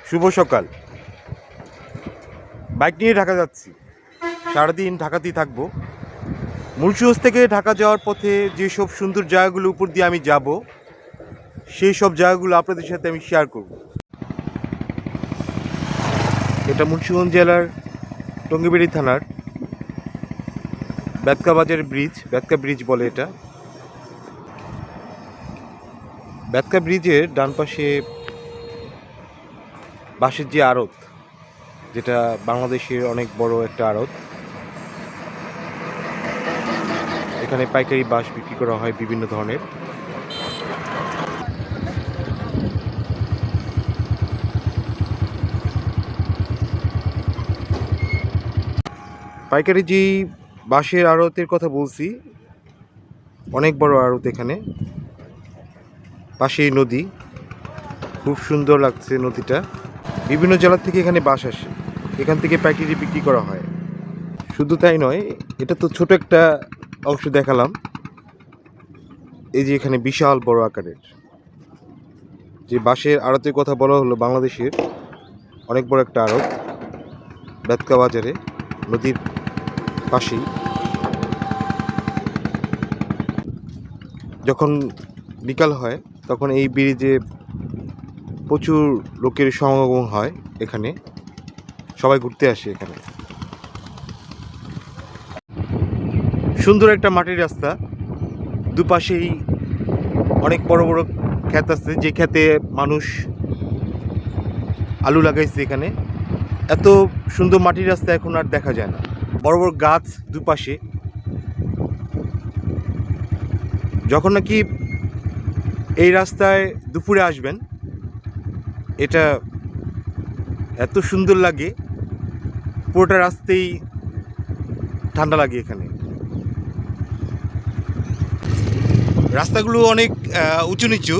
শুভ সকাল। বাইক নিয়ে ঢাকা যাচ্ছি, সারাদিন ঢাকাতেই থাকবো। মুন্সিগঞ্জ থেকে ঢাকা যাওয়ার পথে যেসব সুন্দর জায়গাগুলো উপর দিয়ে আমি যাব, সেই সব জায়গাগুলো আপনাদের সাথে আমি শেয়ার করব। এটা মুন্সিগঞ্জ জেলার টঙ্গিবাড়ি থানার বেতকা বাজার ব্রিজ, বেতকা ব্রিজ বলে এটা। বেতকা ব্রিজের ডান পাশে বাঁশের যে আড়ত, যেটা বাংলাদেশের অনেক বড় একটা আড়ত, এখানে পাইকারি বাঁশ বিক্রি করা হয় বিভিন্ন ধরনের। পাইকারি যেই বাঁশের আড়তের কথা বলছি, অনেক বড় আড়ত। এখানে পাশেই নদী, খুব সুন্দর লাগছে নদীটা। বিভিন্ন জেলা থেকে এখানে বাঁশ আসে, এখান থেকে পাইকারি বিক্রি করা হয়। শুধু তাই নয়, এটা তো ছোট একটা অংশ দেখালাম, এই যে এখানে বিশাল বড় আকারের যে বাঁশের আড়তের কথা বলা হলো, বাংলাদেশের অনেক বড় একটা আড়ত বেতকা বাজারে, নদীর পাশেই। যখন বিকাল হয় তখন এই ব্রিজে প্রচুর লোকের সমাগম হয়, এখানে সবাই ঘুরতে আসে। এখানে সুন্দর একটা মাটির রাস্তা, দুপাশেই অনেক বড় বড় ক্ষেত আছে, যে ক্ষেতে মানুষ আলু লাগাইছে। এখানে এত সুন্দর মাটির রাস্তা এখন আর দেখা যায় না, বড় বড় গাছ দুপাশে। যখন নাকি এই রাস্তায় দুপুরে আসবেন, এটা এত সুন্দর লাগে, পুরোটা রাস্তাই ঠান্ডা লাগে। এখানে রাস্তাগুলো অনেক উঁচু নিচু,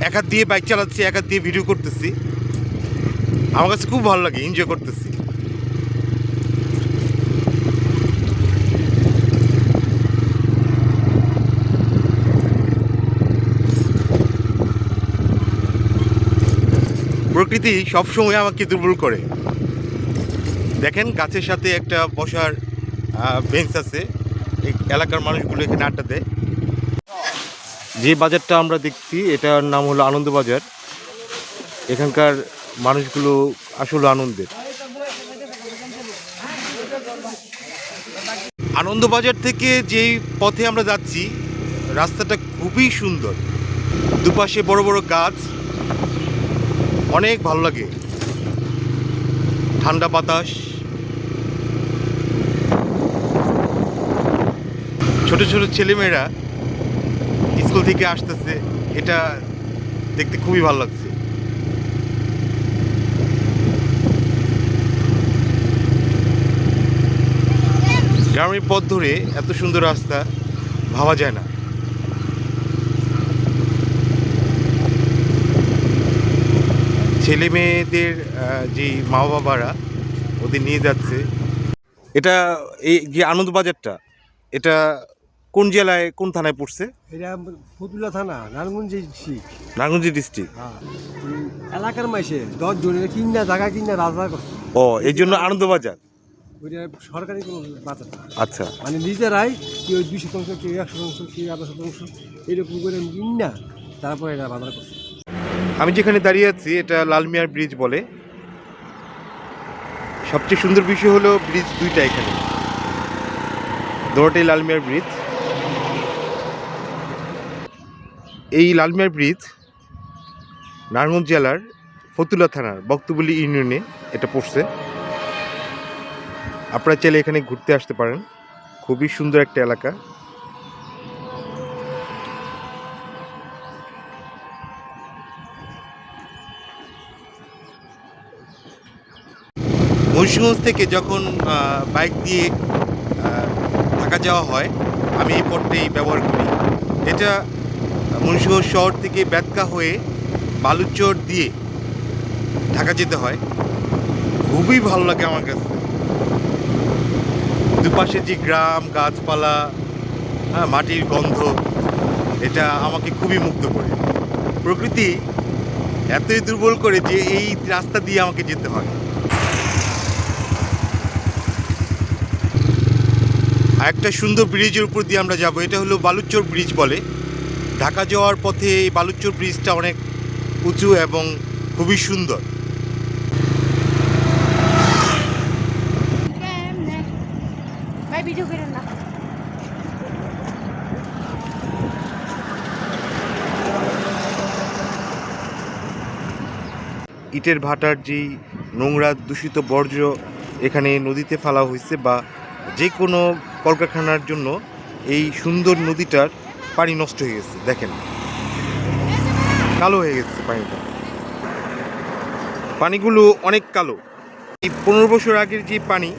এক হাত দিয়ে বাইক চালাচ্ছি, এক হাত দিয়ে ভিডিও করতেছি। আমার কাছে খুব ভালো লাগে, এনজয় করতেছি। প্রকৃতি সবসময় আমাকে দুর্বল করে। দেখেন, গাছের সাথে একটা বসার বেঞ্চ আছে, এই এলাকার মানুষগুলো এখানে আড্ডা দেয়। যে বাজারটা আমরা দেখছি, এটার নাম হলো আনন্দবাজার। এখানকার মানুষগুলো আসলে আনন্দের। আনন্দবাজার থেকে যেই পথে আমরা যাচ্ছি, রাস্তাটা খুবই সুন্দর, দুপাশে বড় বড় গাছ, অনেক ভালো লাগে, ঠান্ডা বাতাস। ছোট ছোট ছেলেমেয়েরা স্কুল থেকে আসতেছে, এটা দেখতে খুবই ভালো লাগছে। গ্রামের পথ ধরে এত সুন্দর রাস্তা ভাবা যায় না। ছেলে মেয়েদের যে মা বাবারা ওদের নিয়ে যাচ্ছে। এটা এই যে আনন্দবাজারটা, এটা কোন জেলায়, কোন থানায় পড়ছে? এটা ফতুল্লা থানা, নারায়ণগঞ্জ ডিস্ট্রিক্ট। নারায়ণগঞ্জ ডিস্ট্রিক্ট। হ্যাঁ, এলাকার মাসে 10 জনের কিনা জায়গা কিনা রাজা করছে। ও, এই জন্য আনন্দবাজার। ওইটা সরকারি কোনো বাজার না। আচ্ছা, মানে নিজেরাই কেউ 200%, কেউ 100%, কেউ 100%, এরকম করে কিনা তারপরে এটা বাজার করছে। আমি যেখানে দাঁড়িয়ে আছি, এটা লালমিয়ার ব্রিজ বলে। সবচেয়ে সুন্দর বিষয় হলো ব্রিজ দুইটা এখানে, দোনোটাই লালমিয়ার ব্রিজ। এই লালমিয়ার ব্রিজ নারায়ণগঞ্জ জেলার ফতুল্লা থানার বক্তবলী ইউনিয়নে এটা পড়ছে। আপনারা চাইলে এখানে ঘুরতে আসতে পারেন, খুবই সুন্দর একটা এলাকা। মুন্সিগঞ্জ থেকে যখন বাইক দিয়ে ঢাকা যাওয়া হয়, আমি এই পথটাই ব্যবহার করি। এটা মুন্সিগঞ্জ শহর থেকে বেতকা হয়ে বালুচর দিয়ে ঢাকা যেতে হয়। খুবই ভালো লাগে আমার কাছে। দুপাশে যে গ্রাম, গাছপালা, মাটির গন্ধ, এটা আমাকে খুবই মুগ্ধ করে। প্রকৃতি এতই দুর্বল করে যে এই রাস্তা দিয়ে আমাকে যেতে হয়। আর একটা সুন্দর ব্রিজের উপর দিয়ে আমরা যাব, এটা হলো বালুচর ব্রিজ বলে। ঢাকা যাওয়ার পথে এই বালুচর ব্রিজটা অনেক উঁচু এবং খুবই সুন্দর। ভাই ভিডিও করেন না। ইটের ভাটার যেই নোংরা দূষিত বর্জ্য এখানে নদীতে ফেলা হয়েছে, বা যে কোনো কলকারখানার জন্য এই সুন্দর নদীটার পানি নষ্ট হয়ে গেছে। দেখেন কালো হয়ে গেছে পানিটা, পানিগুলো অনেক কালো। এই 15 বছর আগের যে পানি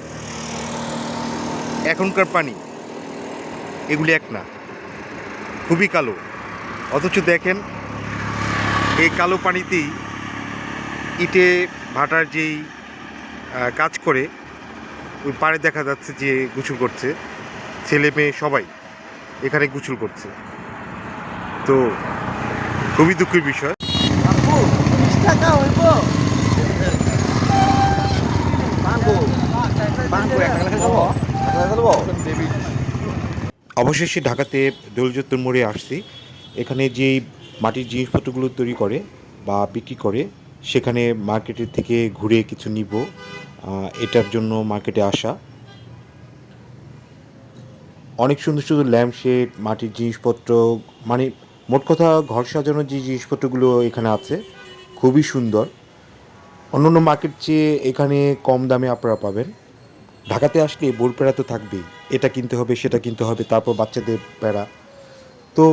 এখনকার পানি এগুলি এক না, খুবই কালো। অথচ দেখেন এই কালো পানিতেই ইটে ভাটার যেই কাজ করে ওই পাড়ে দেখা যাচ্ছে যে গোসল করছে, ছেলে মেয়ে সবাই এখানে গোসল করছে। তো খুবই দুঃখের বিষয়। অবশেষে ঢাকাতে দৌলচত্বর মোড়ে আসছি। এখানে যেই মাটির জিনিসপত্রগুলো তৈরি করে বা বিক্রি করে, সেখানে মার্কেটের থেকে ঘুরে কিছু নিব, এটার জন্য মার্কেটে আসা। অনেক সুন্দর সুন্দর ল্যাম্পশেড, মাটির জিনিসপত্র, মানে মোট কথা ঘর সাজানোর যে জিনিসপত্রগুলো এখানে আছে খুবই সুন্দর। অন্যান্য মার্কেট চেয়ে এখানে কম দামে আপনারা পাবেন। ঢাকাতে আসলে বোর প্যারা তো থাকবেই, এটা কিনতে হবে সেটা কিনতে হবে, তারপর বাচ্চাদের প্যারা। তো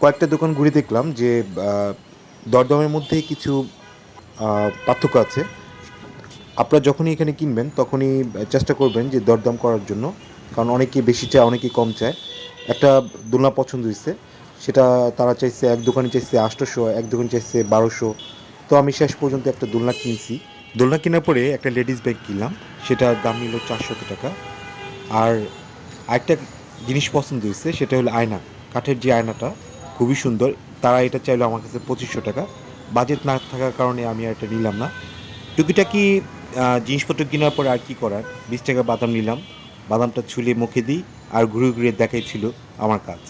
কয়েকটা দোকান ঘুরে দেখলাম যে দরদামের মধ্যে কিছু পার্থক্য আছে। আপনারা যখনই এখানে কিনবেন তখনই চেষ্টা করবেন যে দরদাম করার জন্য, কারণ অনেকে বেশি চায় অনেকে কম চায়। একটা দোলনা পছন্দ হয়েছে, সেটা তারা চাইছে, এক দোকানে চাইছে 800, এক দোকানে চাইছে 1200। তো আমি শেষ পর্যন্ত একটা দোলনা কিনছি। দোলনা কেনার পরে একটা লেডিস ব্যাগ কিনলাম, সেটার দাম নিল 400 টাকা। আর আরেকটা জিনিস পছন্দ হয়েছে, সেটা হলো আয়না, কাঠের যে আয়নাটা খুবই সুন্দর। তারা এটা চাইলো আমার কাছে 2500 টাকা। বাজেট না থাকার কারণে আমি আর এটা নিলাম না। টুকিটাকি জিনিসপত্র কেনার পরে আর কি করার, 20 টাকা বাদাম নিলাম, বাদামটা ছুলে মুখে দিই আর ঘুরে ঘুরে দেখাই ছিল আমার কাজ।